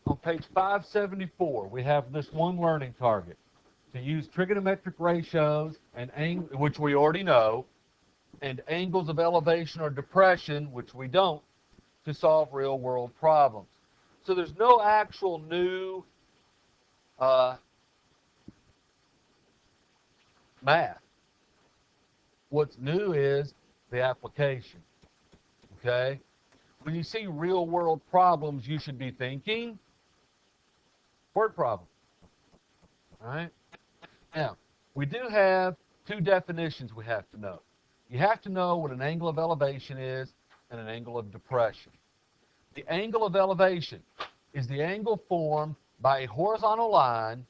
on page 574, we have this one learning target. To use trigonometric ratios, which we already know, and angles of elevation or depression, which we don't, to solve real-world problems. So there's no actual new math. What's new is the application, okay? When you see real-world problems, you should be thinking word problem, all right? Now, we do have two definitions we have to know. You have to know what an angle of elevation is and an angle of depression. The angle of elevation is the angle formed by a horizontal line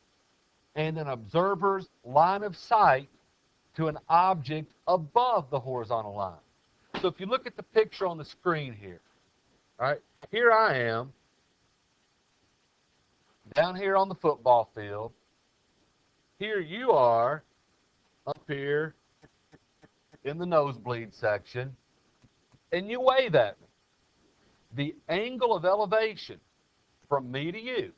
and an observer's line of sight to an object above the horizontal line. So if you look at the picture on the screen here, all right, here I am, down here on the football field. Here you are, up here in the nosebleed section, and you wave at me. The angle of elevation from me to you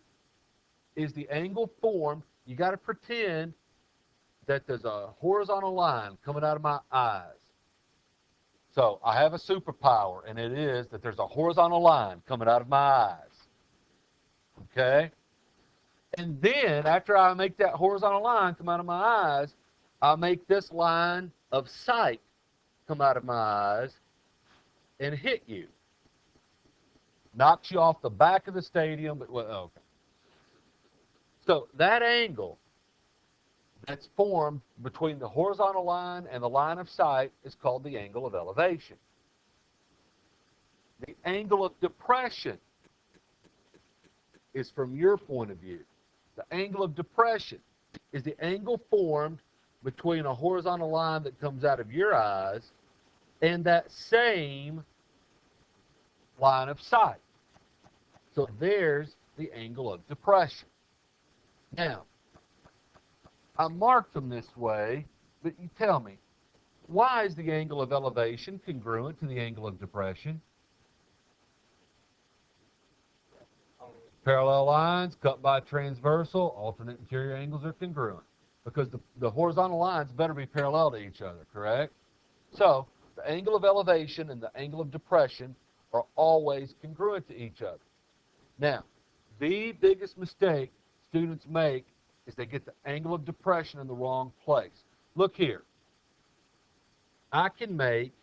is the angle formed. You got to pretend that there's a horizontal line coming out of my eyes. So I have a superpower, and it is that there's a horizontal line coming out of my eyes. Okay? And then, after I make that horizontal line come out of my eyes, I make this line of sight come out of my eyes and hit you. Knocks you off the back of the stadium. But well, okay. So that angle that's formed between the horizontal line and the line of sight is called the angle of elevation. The angle of depression is from your point of view. The angle of depression is the angle formed between a horizontal line that comes out of your eyes and that same line of sight. So there's the angle of depression. Now, I marked them this way, but you tell me, why is the angle of elevation congruent to the angle of depression? Parallel lines cut by transversal, alternate interior angles are congruent because the horizontal lines better be parallel to each other, correct? So the angle of elevation and the angle of depression are always congruent to each other. Now, the biggest mistake students make is they get the angle of depression in the wrong place. Look here. I can make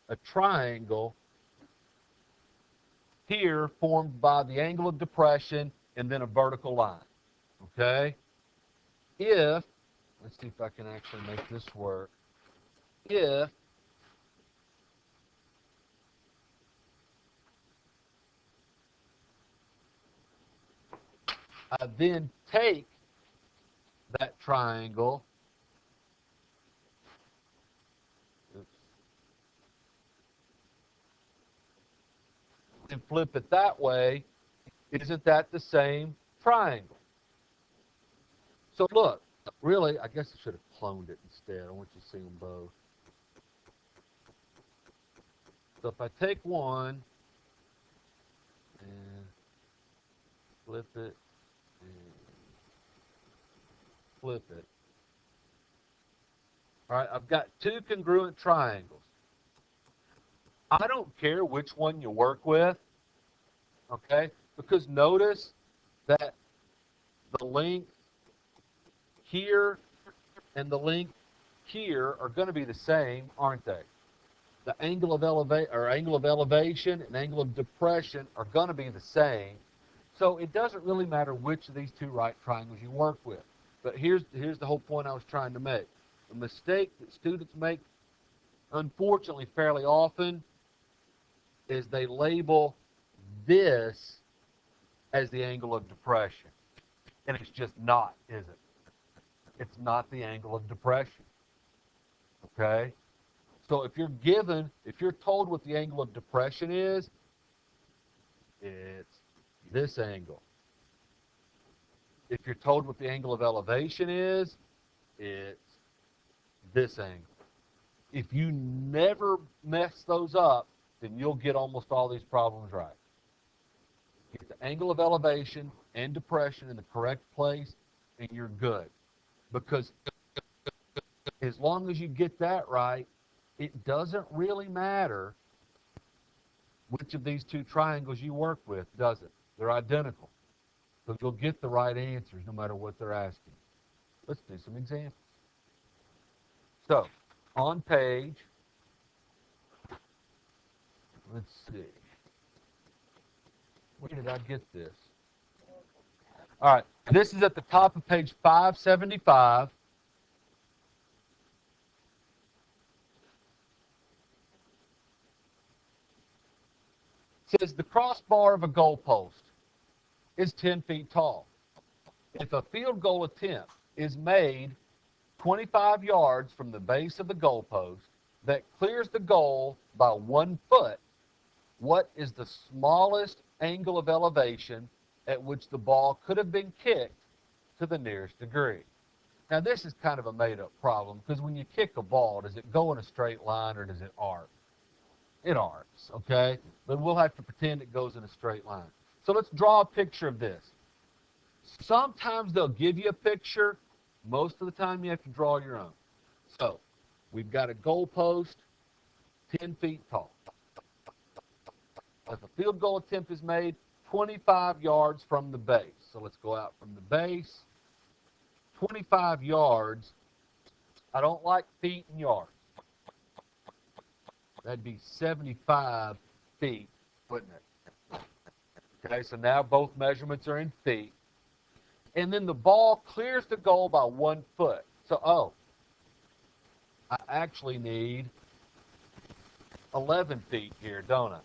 a triangle here formed by the angle of depression and then a vertical line. Okay? If, let's see if I can actually make this work. If I then take that triangle, and flip it that way, isn't that the same triangle? So look, really, I guess I should have cloned it instead. I want you to see them both. So if I take one and flip it and flip it, all right, I've got two congruent triangles. I don't care which one you work with, okay, because notice that the length here and the length here are going to be the same, aren't they? The angle of elevation and angle of depression are going to be the same. So it doesn't really matter which of these two right triangles you work with. But here's the whole point I was trying to make. The mistake that students make, unfortunately, fairly often, is they label this as the angle of depression. And it's just not, is it? It's not the angle of depression. Okay? So if you're told what the angle of depression is, it's this angle. If you're told what the angle of elevation is, it's this angle. If you never mess those up, then you'll get almost all these problems right. Get the angle of elevation and depression in the correct place, and you're good. Because as long as you get that right, it doesn't really matter which of these two triangles you work with, does it? They're identical. So you'll get the right answers no matter what they're asking. Let's do some examples. So, on page, let's see. Where did I get this? All right, this is at the top of page 575. It says the crossbar of a goalpost is 10 feet tall. If a field goal attempt is made 25 yards from the base of the goalpost that clears the goal by 1 foot, what is the smallest angle of elevation at which the ball could have been kicked to the nearest degree? Now, this is kind of a made-up problem because when you kick a ball, does it go in a straight line or does it arc? It arcs, okay? But we'll have to pretend it goes in a straight line. So let's draw a picture of this. Sometimes they'll give you a picture. Most of the time you have to draw your own. So we've got a goalpost 10 feet tall. If a field goal attempt is made 25 yards from the base. So let's go out from the base. 25 yards. I don't like feet and yards. That'd be 75 feet, wouldn't it? Okay, so now both measurements are in feet. And then the ball clears the goal by 1 foot. So, I actually need 11 feet here, don't I?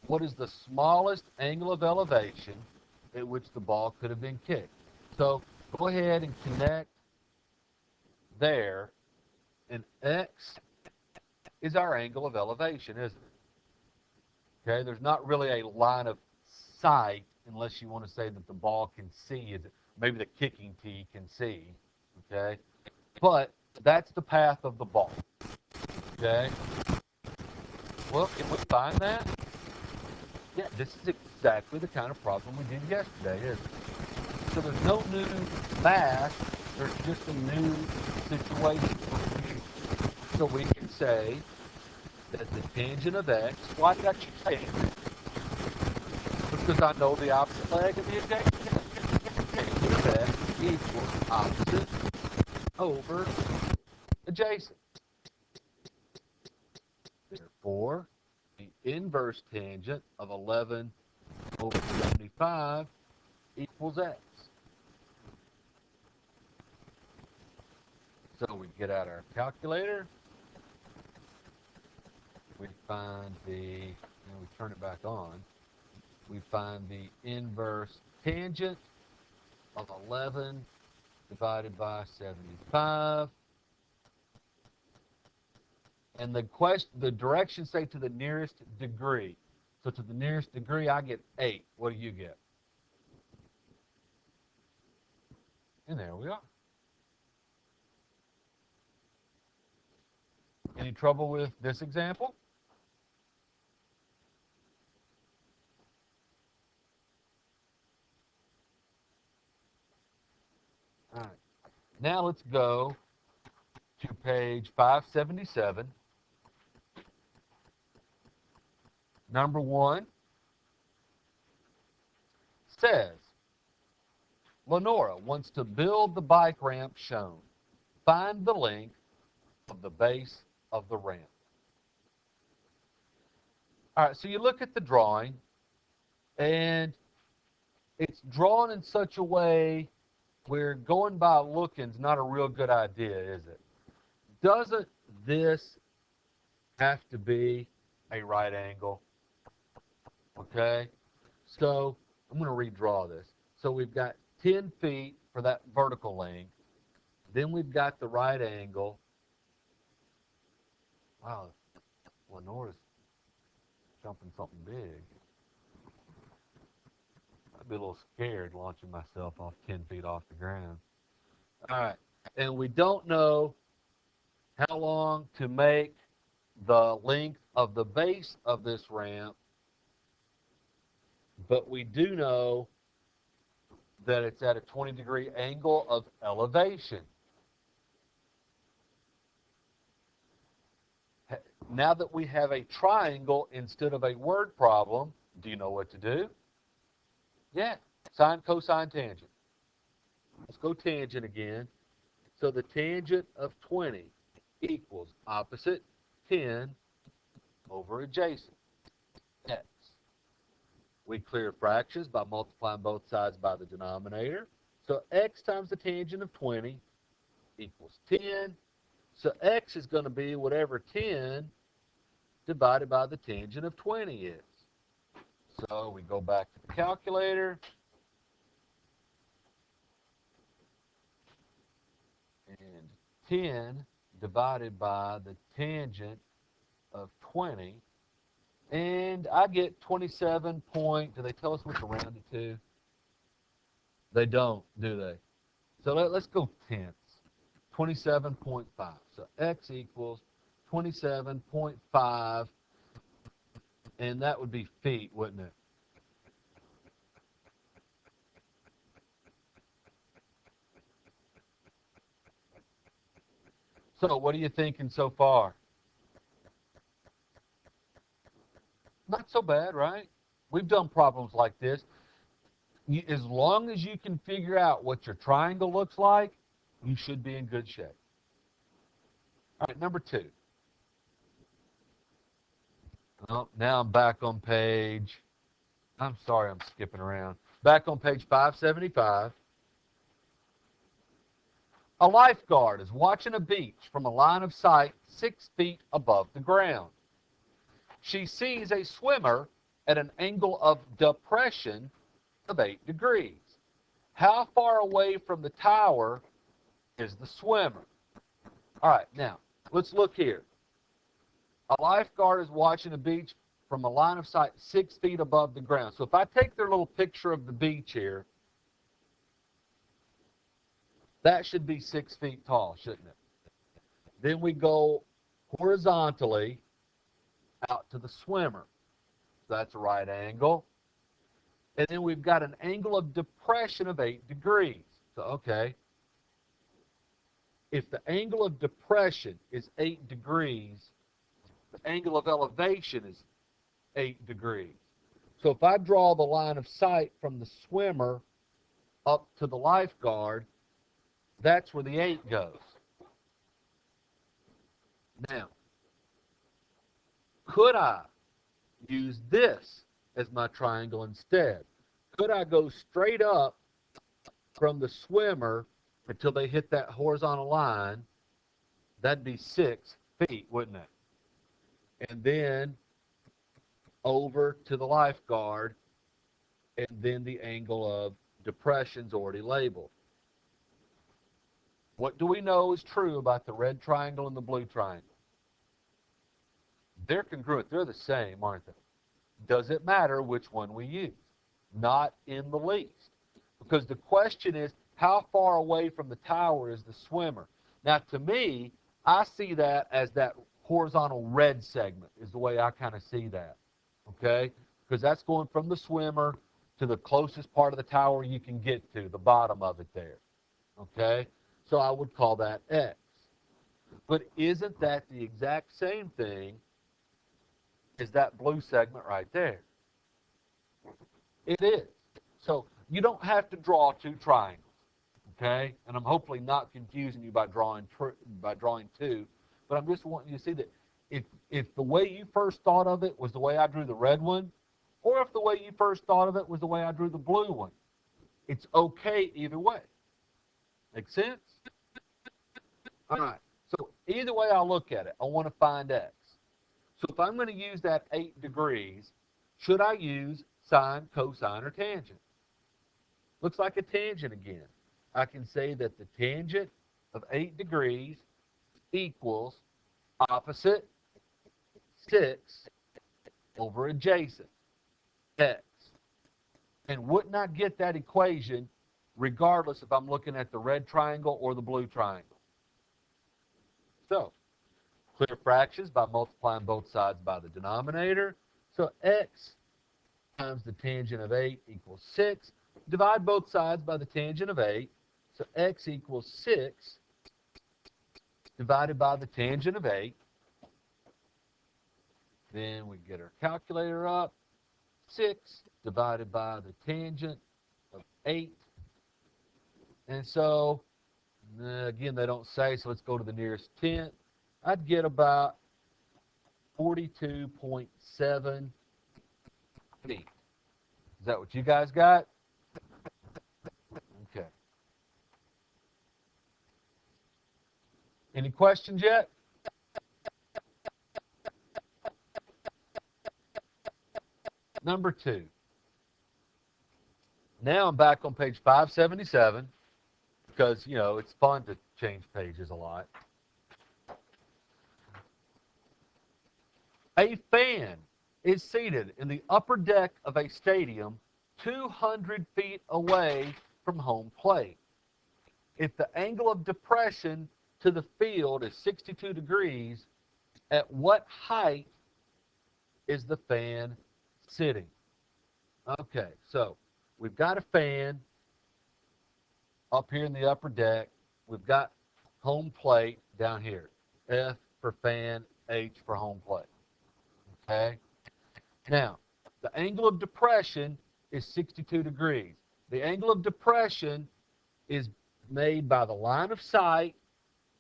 What is the smallest angle of elevation at which the ball could have been kicked? So go ahead and connect there, and X is our angle of elevation, isn't it? Okay, there's not really a line of sight unless you want to say that the ball can see, maybe the kicking tee can see, okay? But that's the path of the ball, okay? Well, can we find that? Yeah, this is exactly the kind of problem we did yesterday, isn't it? So there's no new math, there's just a new situation. So we can say that the tangent of x, why did I choose tangent? Because I know the opposite leg of the adjacent. Tangent of x equals opposite over adjacent. Therefore, the inverse tangent of 11 over 75 equals x. So we get out our calculator. We find we turn it back on. We find the inverse tangent of 11 divided by 75. And the directions say to the nearest degree. So to the nearest degree, I get 8. What do you get? And there we are. Any trouble with this example? All right. Now let's go to page 577. Number 1 says, Lenora wants to build the bike ramp shown. Find the length of the base of the ramp. All right, so you look at the drawing, and it's drawn in such a way where going by looking is not a real good idea, is it? Doesn't this have to be a right angle? Okay, so I'm going to redraw this. So we've got 10 feet for that vertical length. Then we've got the right angle. Wow, Lenore's jumping something big. I'd be a little scared launching myself off 10 feet off the ground. All right. And we don't know how long to make the length of the base of this ramp, but we do know that it's at a 20-degree angle of elevation. Now that we have a triangle instead of a word problem, do you know what to do? Yeah, sine, cosine, tangent. Let's go tangent again. So the tangent of 20 equals opposite 10 over adjacent, x. We clear fractions by multiplying both sides by the denominator. So x times the tangent of 20 equals 10. So x is going to be whatever 10 divided by the tangent of 20 is. So we go back to the calculator. And 10 divided by the tangent of 20. And I get 27 point, do they tell us what to round it to? They don't, do they? So let's go tenths. 27.5. So x equals 27.5, and that would be feet, wouldn't it? So what are you thinking so far? Not so bad, right? We've done problems like this. As long as you can figure out what your triangle looks like, you should be in good shape. All right, number 2. Oh, now I'm back on page, I'm sorry I'm skipping around. Back on page 575. A lifeguard is watching a beach from a line of sight 6 feet above the ground. She sees a swimmer at an angle of depression of 8 degrees. How far away from the tower is the swimmer? All right, now, let's look here. A lifeguard is watching a beach from a line of sight 6 feet above the ground. So if I take their little picture of the beach here, that should be 6 feet tall, shouldn't it? Then we go horizontally out to the swimmer. That's a right angle. And then we've got an angle of depression of 8 degrees. So, okay, if the angle of depression is 8 degrees, the angle of elevation is 8 degrees. So if I draw the line of sight from the swimmer up to the lifeguard, that's where the 8 goes. Now, could I use this as my triangle instead? Could I go straight up from the swimmer until they hit that horizontal line? That'd be 6 feet, wouldn't it? And then over to the lifeguard, and then the angle of depression's already labeled. What do we know is true about the red triangle and the blue triangle? They're congruent. They're the same, aren't they? Does it matter which one we use? Not in the least. Because the question is, how far away from the tower is the swimmer? Now, to me, I see that as that horizontal red segment is the way I kind of see that. Okay? Because that's going from the swimmer to the closest part of the tower you can get to, the bottom of it there. Okay? So I would call that X. But isn't that the exact same thing as that blue segment right there? It is. So you don't have to draw 2 triangles. Okay? And I'm hopefully not confusing you by drawing 2. But I'm just wanting you to see that if the way you first thought of it was the way I drew the red one, or if the way you first thought of it was the way I drew the blue one, it's okay either way. Make sense? All right. So either way I look at it, I want to find X. So if I'm going to use that 8 degrees, should I use sine, cosine, or tangent? Looks like a tangent again. I can say that the tangent of 8 degrees equals opposite 6 over adjacent, X. and would not get that equation regardless if I'm looking at the red triangle or the blue triangle. So, clear fractions by multiplying both sides by the denominator. So x times the tangent of 8 equals 6. Divide both sides by the tangent of 8. So x equals 6 divided by the tangent of 8. Then we get our calculator up. 6 divided by the tangent of 8. And so, again, they don't say, so let's go to the nearest tenth. I'd get about 42.7 feet. Is that what you guys got? Okay. Any questions yet? Number 2. Now I'm back on page 577 because, you know, it's fun to change pages a lot. A fan is seated in the upper deck of a stadium 200 feet away from home plate. If the angle of depression to the field is 62 degrees, at what height is the fan sitting? Okay, so we've got a fan up here in the upper deck. We've got home plate down here. F for fan, H for home plate. Okay? Now, the angle of depression is 62 degrees. The angle of depression is made by the line of sight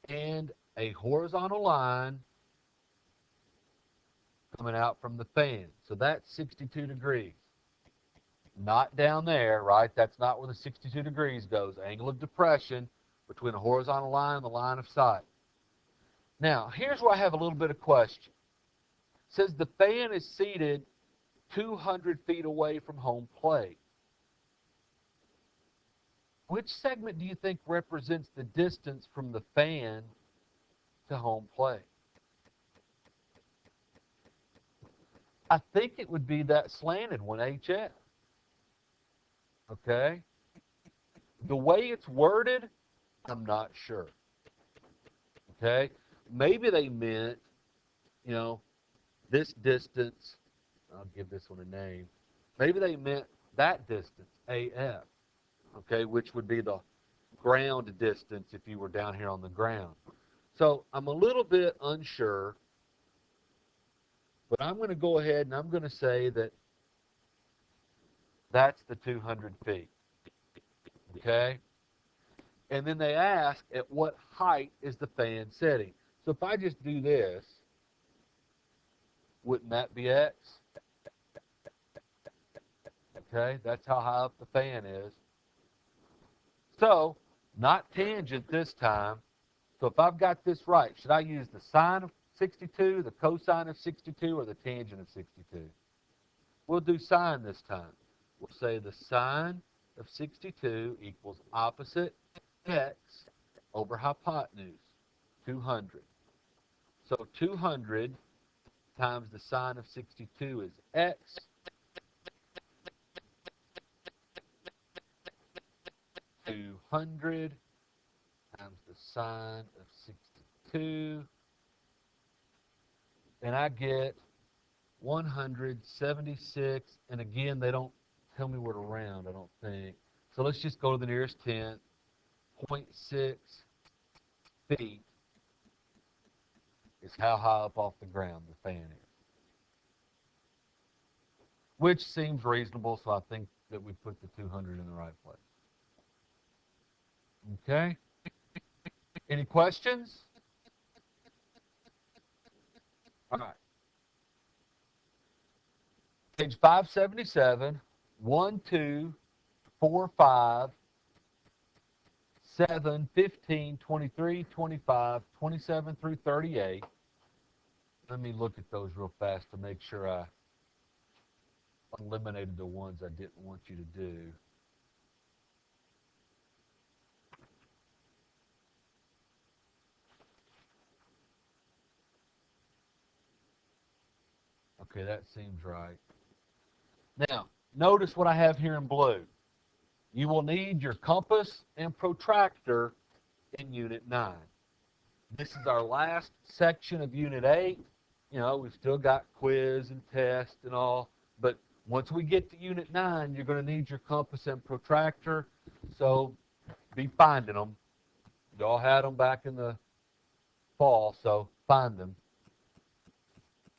and a horizontal line coming out from the fan. So that's 62 degrees. Not down there, right? That's not where the 62 degrees goes. Angle of depression between a horizontal line and the line of sight. Now, here's where I have a little bit of question. It says the fan is seated 200 feet away from home plate. Which segment do you think represents the distance from the fan to home plate? I think it would be that slanted one, HF. Okay? The way it's worded, I'm not sure. Okay? Maybe they meant, you know, this distance, I'll give this one a name. Maybe they meant that distance, AF, okay, which would be the ground distance if you were down here on the ground. So I'm a little bit unsure, but I'm going to go ahead and I'm going to say that that's the 200 feet, okay? And then they ask, at what height is the fan sitting? So if I just do this, wouldn't that be X? Okay, that's how high up the fan is. So, not tangent this time. So if I've got this right, should I use the sine of 62, the cosine of 62, or the tangent of 62? We'll do sine this time. We'll say the sine of 62 equals opposite x over hypotenuse, 200. So 200 times the sine of 62 is x. $200 times the sine of 62, and I get 176. And again, they don't tell me where to round, I don't think. So let's just go to the nearest tenth. 0.6 feet is how high up off the ground the fan is. Which seems reasonable, so I think that we put the 200 in the right place. Okay? Any questions? All right. Page 577, 1, 2, 4, 5, 7, 15, 23, 25, 27 through 38. Let me look at those real fast to make sure I eliminated the ones I didn't want you to do. Okay, that seems right. Now, notice what I have here in blue. You will need your compass and protractor in Unit 9. This is our last section of Unit 8. You know, we've still got quiz and test and all, but once we get to Unit 9, you're going to need your compass and protractor, so be finding them. You all had them back in the fall, so find them.